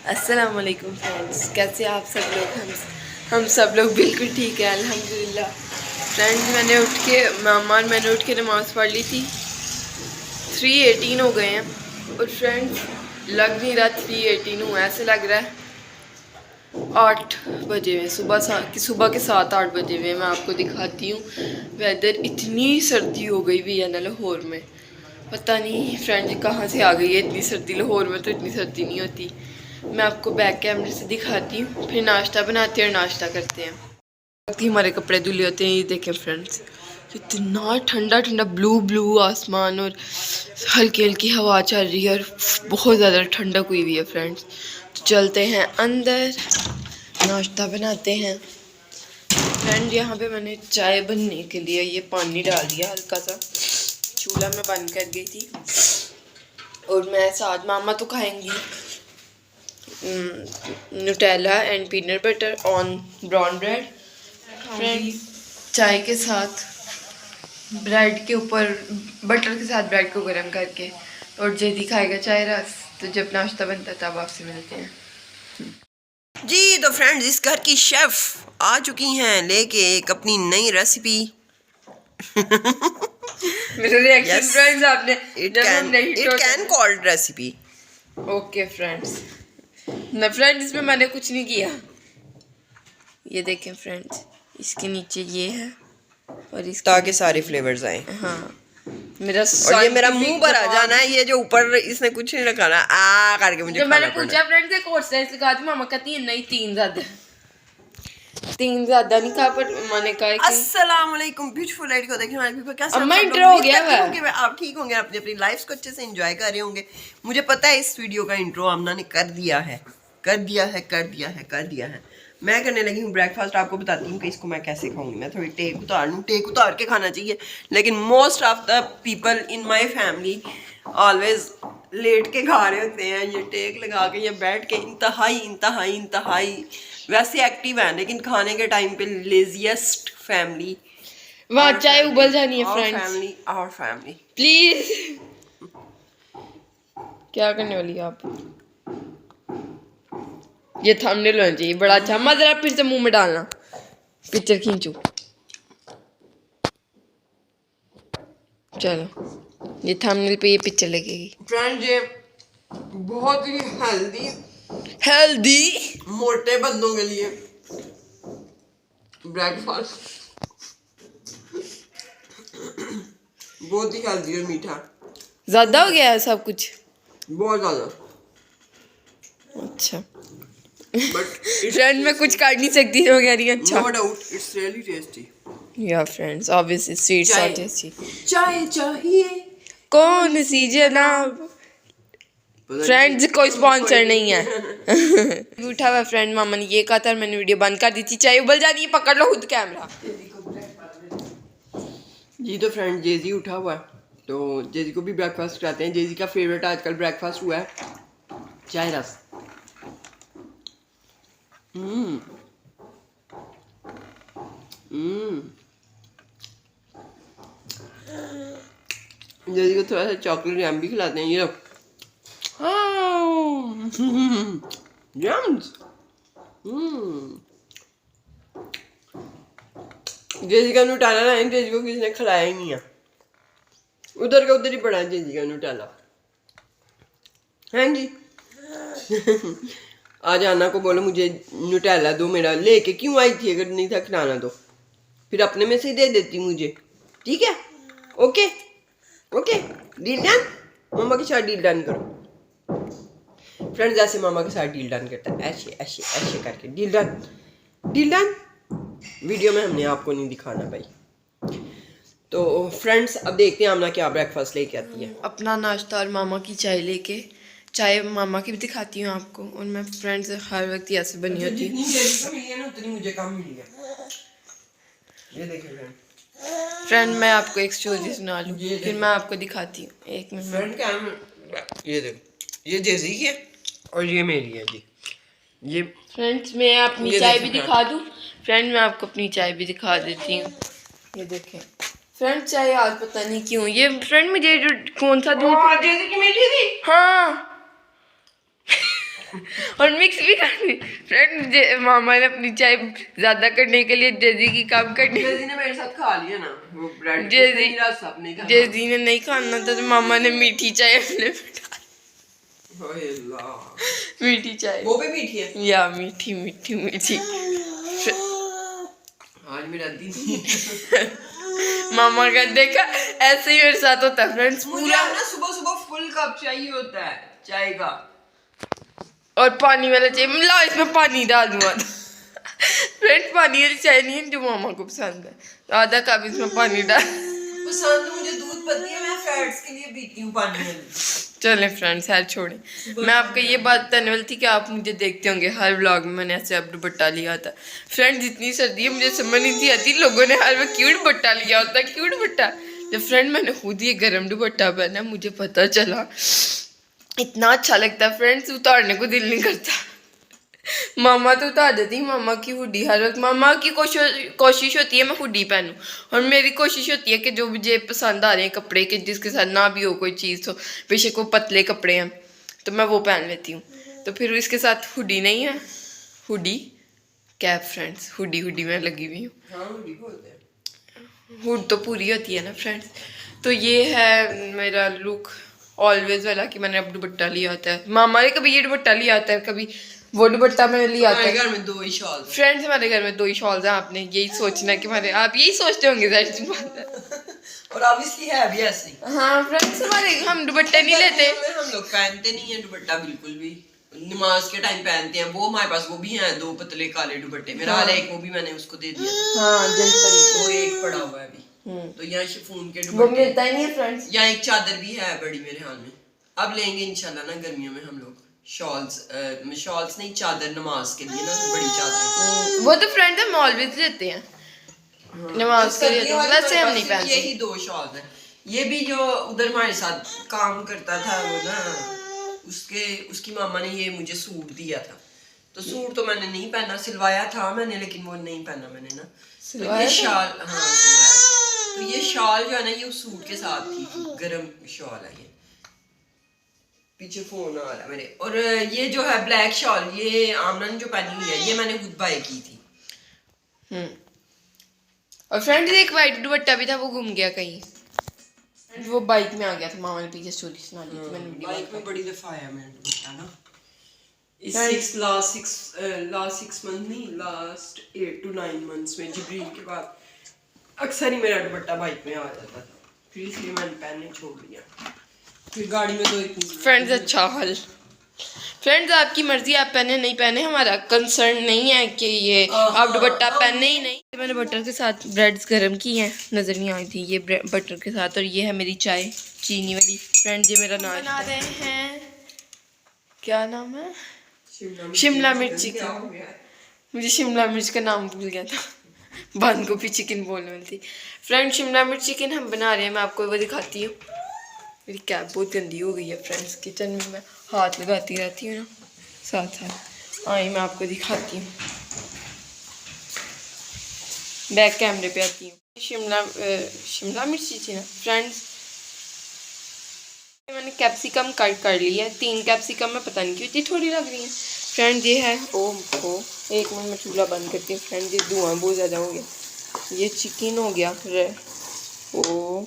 अस्सलाम वालेकुम फ्रेंड्स, कैसे आप सब लोग? हम सब लोग बिल्कुल ठीक है अल्हम्दुलिल्लाह। फ्रेंड्स मैंने उठ के नमाज़ पढ़ ली थी। 3:18 हो गए हैं और फ्रेंड्स लग नहीं रहा 3:18 हुआ, ऐसे लग रहा है 8 बजे हुए, सुबह के 7-8 बजे हुए। मैं आपको दिखाती हूँ वेदर, इतनी सर्दी हो गई भी है ना लाहौर में, पता नहीं फ्रेंड कहाँ से आ गई है इतनी सर्दी। लाहौर में तो इतनी सर्दी नहीं होती। मैं आपको बैक कैमरे से दिखाती हूँ, फिर नाश्ता बनाते हैं और नाश्ता करते हैं। वक्त ही हमारे कपड़े धुले होते हैं। ये देखें फ्रेंड्स, इतना ठंडा ठंडा ब्लू ब्लू आसमान और हल्की हल्की हवा चल रही है और बहुत ज़्यादा ठंडक हुई हुई है फ्रेंड्स। तो चलते हैं अंदर, नाश्ता बनाते हैं। फ्रेंड यहाँ पे मैंने चाय बनने के लिए ये पानी डाल दिया, हल्का सा चूल्हा में बंद कर गई थी। और मैं साथ, मामा तो खाएंगी Nutella and peanut butter on brown bread. Friend चाय के साथ ब्रेड के ऊपर बटर के साथ ब्रेड को गर्म करके, और जैदी खाएगा चाय रस। तो जब नाश्ता बनता है तब आपसे मिलते हैं जी। तो फ्रेंड्स इस घर की शेफ आ चुकी हैं लेके एक अपनी नई रेसिपी। मेरे रिएक्शन फ्रेंड्स आपने it can called recipe. Okay friends, न फ्रेंड्स इसमें मैंने कुछ नहीं किया। ये देखें फ्रेंड्स, इसके नीचे ये है और इसके ताकि सारे फ्लेवर्स आए। हाँ, और ये मेरा मुंह पर आ जाना है, ये जो ऊपर इसने कुछ नहीं रखा ना आ करके मुझे जब खाना मैंने पड़ना। पूछा फ्रेंड्स एक और स्लाइस लगा दी, मामा कहती है नहीं तीन ज्यादा नहीं कहा, पर मैंने कहा कि अस्सलाम वालेकुम ब्यूटीफुल लाइट को देखने वाले पीपल, कैसे अम्मा आप सब इंट्रो लोग? हो गया है। आप ठीक होंगे, अपनी अपनी लाइफ्स को अच्छे से एंजॉय कर रहे होंगे। मुझे पता है इस वीडियो का इंट्रो आमना ने कर दिया है। मैं करने लगी हूँ ब्रेकफास्ट। आपको बताती हूँ कि इसको मैं कैसे खाऊंगी। मैं थोड़ी टेक उतार के खाना चाहिए, लेकिन most of the people in my family always late के खा रहे होते हैं, ये टेक लगा के या बैठ के। इंतहाई वैसे एक्टिव है, लेकिन खाने के टाइम पे लेजिएस्ट फैमिली। वहाँ चाय उबल जानी है फ्रेंड्स, आवर फैमिली प्लीज। क्या करने वाली है आप? ये थंबनेल होना चाहिए बड़ा अच्छा। मत जरा फिर से मुंह में डालना, पिक्चर खींचू। चलो ये थंबनेल पे ये पिक्चर लगेगी। फ्रेंड ये बहुत ही हेल्दी मोटे बंदों के लिए ब्रेकफास्ट बहुत ही हेल्दी और मीठा। ज्यादा हो गया है सब कुछ, बहुत ज्यादा। अच्छा बट फ्रेंड मैं कुछ कर नहीं सकती हो गया रही। अच्छा no doubt it's really tasty. Yeah friends obviously sweets are tasty. चाय चाहिए कौन सी जनाब? फ्रेंड्स कोई स्पॉन्सर नहीं है। उठा हुआ फ्रेंड, मामा ने ये कहा था, मैंने वीडियो बंद कर दी थी। चाय उबल जानी है, पकड़ लो खुद कैमरा। जी तो फ्रेंड जेजी उठा हुआ है, तो जेजी को भी ब्रेकफास्ट कराते हैं। जेजी का फेवरेट आजकल ब्रेकफास्ट हुआ है चाय रस। जेजी को थोड़ा सा चॉकलेट जैम भी खिलाते हैं। ये लो जैम्स। जेजी का न्यूटेला लाए, जेजी को किसी ने खिलाया ही नहीं है। उधर का उधर ही पड़ा है जेजी का न्यूटेला। हैं जी? आज आना को बोलो मुझे न्यूटेला दो, मेरा लेके क्यों आई थी? अगर नहीं था खिलाना तो फिर अपने में से ही दे देती मुझे, ठीक है? Okay deal done. मामा के साथ डील डन करो फ्रेंड्स, ऐसे मामा के साथ डील डन करता है, ऐसे करके डील डन। वीडियो में हमने आपको नहीं दिखाना भाई। तो फ्रेंड्स अब देखते हैं आमना क्या ब्रेकफास्ट लेके आती है। अपना नाश्ता और मामा की चाय लेके, चाय मामा की भी दिखाती हूँ आपको। और मैं फ्रेंड्स हर वक्त ऐसे बनी होती है। उतनी मुझे कम मिली है। ये देखिए फ्रेंड मैं आपको एक स्टोरी सुना लूँ, फिर मैं आपको दिखाती हूँ। एक मिनट। फ्रेंड क्या, ये देखो, ये जेजी की है और ये मेरी है जी। ये फ्रेंड्स मैं अपनी चाय भी दिखा दूँ। फ्रेंड मैं आपको अपनी चाय भी दिखा देती हूँ। ये देखें फ्रेंड, चाय आज पता नहीं क्यों ये फ्रेंड मुझे जो कौन सा दूध जेजी की मीठी थी। हाँ और मिक्स भी करनी। फ्रेंड मामा ने अपनी चाय ज्यादा करने के लिए जेजी की काम करनी। जेजी ने मेरे साथ खा लिया ना वो ब्रेड, जेजी मेरा सब नहीं खाना। जेजी ने नहीं खाना था तो मामा ने मीठी चाय अपने में डाली। ओए अल्लाह, मीठी चाय वो भी मीठी है या मीठी मीठी मीठी। आज मेरा दीदी मामा का देखा ऐसे ही मेरे साथ होता है फ्रेंड्स। मुझे पूरा ना सुबह सुबह फुल कप चाहिए होता है चाय का, और पानी वाला चाहिए। ला इसमें पानी डाल दूंगा। फ्रेंड्स पानी वाली चाय नहीं है जो मामा को पसंद है। आधा कप इसमें पानी डाल। पसंद तो मुझे दूध पत्ती है, मैं फैट्स के लिए पीती हूँ पानी वाली। चले फ्रेंड्स यार छोड़े। मैं आपको ये बात बताने वाली थी कि आप मुझे देखते होंगे हर व्लॉग में मैंने ऐसे अब दुपट्टा लिया होता। फ्रेंड्स इतनी सर्दी है मुझे समझ नहीं थी आती लोगों ने हर वक्त क्यों दुपट्टा लिया होता है, क्यों दुपट्टा। जब फ्रेंड मैंने खुद ये गर्म दुपट्टा पहना मुझे पता चला इतना अच्छा लगता है फ्रेंड्स, उतारने को दिल नहीं करता। मामा तो उतार देती, मामा की हुडी हर वक्त मामा की कोशिश होती है मैं हुडी पहनूं, और मेरी कोशिश होती है कि जो मुझे पसंद आ रहे हैं कपड़े के जिसके साथ ना भी हो कोई चीज़ तो बेशक वो पतले कपड़े हैं तो मैं वो पहन लेती हूँ। तो फिर इसके साथ हुडी नहीं है, hoodie cap friends, hoodie hoodie में लगी हुई हूँ। हाँ, हुडी बोलते हैं। हुड तो पूरी होती है ना फ्रेंड्स। तो ये है मेरा लुक ऑलवेज वाला कि मैंने अब दुपट्टा लिया होता है। मामा ने कभी ये दुपट्टा लिया आता है कभी वो दुपट्टा मैंने लिया आता है। घर में 2 ही शॉल फ्रेंड्स हमारे घर में 2 ही शॉल्स हैं। आपने यही सोचना कि हमारे आप यही सोचते होंगे और ऑब्वियसली है भी ऐसे ही। हाँ फ्रेंड्स हमारे हम दुपट्टे नहीं लेते, हम लोग पहनते नहीं है दुपट्टा बिल्कुल भी, नमाज के टाइम पहनते हैं। वो हमारे पास वो भी हैं 2 पतले काले दुपट्टे, मेरा हाल एक वो भी मैंने उसको दे दिया था। हाँ वो एक पड़ा हुआ है अभी। तो यहाँ शिफॉन के वो दुपट्टे मिलता ही नहीं है फ्रेंड्स। यहाँ एक चादर भी है बड़ी मेरे हाल में। अब लेंगे इंशाल्लाह ना गर्मियों में हम लोग शॉल्स नहीं चादर नमाज के लिए ना, बड़ी चादर। वो तो फ्रेंड्स हम ऑलवेज लेते हैं नमाज के लिए, वैसे हम नहीं पहनते। यही 2 शॉल्स हैं। ये भी जो उधर हमारे साथ काम करता था वो ना, उसकी मामा ने ये मुझे सूट दिया था। तो सूट तो मैंने नहीं पहना, सिलवाया था मैंने लेकिन वो नहीं पहना मैंने ना। तो ये शाल, हाँ सिलवाया था। तो ये शाल जो है ना ये उस सूट के साथ थी, गरम शाल है ये। पीछे फोन आ रहा है मेरे। और ये जो है ब्लैक शॉल ये आमना ने जो पहनी हुई है ये मैंने खुद बाय की थी। और फ्रेंड्स एक वाइट दुपट्टा भी था वो गुम गया कहीं, वो बाइक में आ गया था। मामा ने पीछे स्टोरी सुना दी थी मैंने बाइक में बड़ी दफा आया मैंने दुपट्टा ना। इस लास्ट 6 मंथ नहीं, लास्ट 8 to 9 months में जिब्रील के बाद अक्सर ही मेरा दुपट्टा बाइक में आ जाता था, फिर इसलिए मैंने पहनने छोड़ दिया। फिर गाड़ी में तो इतनी फ्रेंड्स अच्छा हल। फ्रेंड्स आपकी मर्जी, आप पहने नहीं पहने हमारा कंसर्न नहीं है कि ये आप दुपट्टा पहने ही नहीं। मैंने बटर के साथ ब्रेड्स गर्म की हैं, नज़र नहीं आई थी ये बटर के साथ। और ये है मेरी चाय चीनी वाली। फ्रेंड्स ये मेरा नाम बना रहे हैं, क्या नाम है, शिमला मिर्ची का। मुझे शिमला मिर्च का नाम भूल गया था, बंद गोभी चिकन बोलने वाली थी। फ्रेंड शिमला मिर्च चिकन हम बना रहे हैं, मैं आपको वो दिखाती हूँ। मेरी कैप बहुत गंदी हो गई है फ्रेंड्स, किचन में मैं हाथ लगाती रहती हूँ ना साथ साथ। आई मैं आपको दिखाती हूँ, बैक कैमरे पे आती हूँ। शिमला मिर्ची थी ना फ्रेंड्स, मैंने कैप्सिकम कट कर ली है। 3 कैप्सिकम में पता नहीं क्यों इतनी थोड़ी लग रही है। फ्रेंड ये है, ओह एक मिनट में चूल्हा बंद करती हूँ। फ्रेंड ये धुआं बहुत ज़्यादा हो गया। ये चिकन हो गया, ओ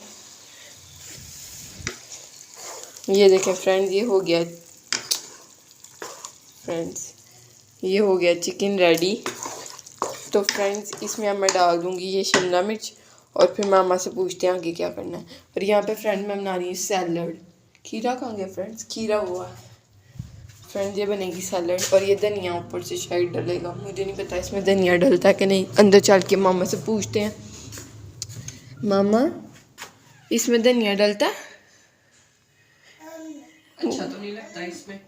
ये देखें फ्रेंड्स ये हो गया, फ्रेंड्स ये हो गया चिकन रेडी। तो फ्रेंड्स इसमें अब मैं डाल दूँगी ये शिमला मिर्च, और फिर मामा से पूछते हैं आगे क्या करना है। और यहाँ पे फ्रेंड मैं बना रही हूँ सैलड। खीरा कहाँ गया फ्रेंड्स, खीरा हुआ फ्रेंड्स, ये बनेगी सैलड। और ये धनिया ऊपर से शायद डलेगा, मुझे नहीं पता इसमें धनिया डलता है कि नहीं। अंदर चल के मामा से पूछते हैं, मामा इसमें धनिया डलता है? अच्छा तो नहीं लगता इसमें,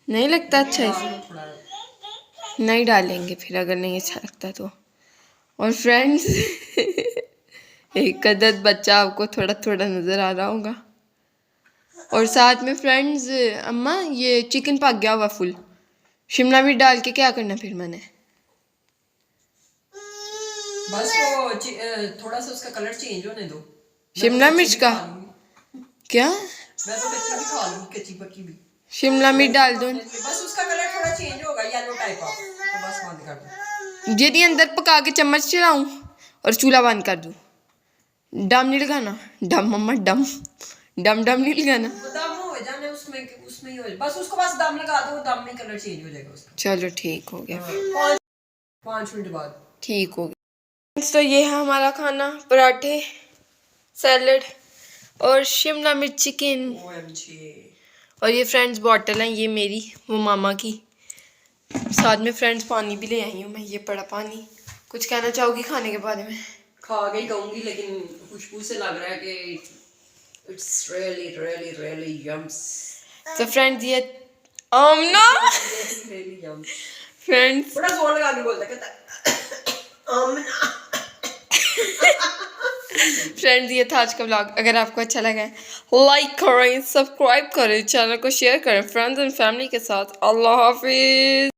नहीं लगता अच्छा इसमें, नहीं डालेंगे फिर अगर नहीं अच्छा लगता तो। और फ्रेंड्स एक अदद बच्चा आपको थोड़ा थोड़ा नज़र आ रहा होगा। और साथ में फ्रेंड्स अम्मा ये चिकन पक गया हुआ फुल, शिमला मिर्च डाल के क्या करना फिर मैंने? बस वो थोड़ा सा उसका कलर चेंज होने दो। शिमला मिर्च का क्या? मैं तो कच्ची भी खा लूंगी, कच्ची पक्की भी। शिमला मिर्च डाल दो। बस उसका कलर थोड़ा चेंज होगा, येलो टाइप ऑफ, तो बस बंद कर दो। यदि अंदर पका के चम्मच चलाऊं और चूल्हा बंद कर दूं, दम नहीं लगाना, दम मम्मा दम दम दम नहीं लगाना। दम हो जाने उसमें ही हो, बस उसको बस दम लगा दो, दम में कलर चेंज हो जाएगा उसका। चलो ठीक हो गया, 5 मिनट बाद ठीक हो गया। तो ये है हमारा खाना, पराठे, सैलड और शिमला मिर्च चिकन। और ये फ्रेंड्स बॉटल है, ये मेरी, वो मामा की। साथ में फ्रेंड्स पानी भी ले आई हूँ मैं, ये पड़ा पानी। कुछ कहना चाहोगी खाने के बारे में? खा के ही कहूंगी, लेकिन खुशबू से लग रहा है कि it's really really really Young's. तो फ्रेंड्स ये आमना रियली यम्स। फ्रेंड्स बड़ा जोर लगा के बोलता है, कहता आमना। फ्रेंड्स ये था आज का व्लॉग। अगर आपको अच्छा लगा है लाइक करें, सब्सक्राइब करें, चैनल को शेयर करें फ्रेंड्स एंड फैमिली के साथ। अल्लाह हाफिज।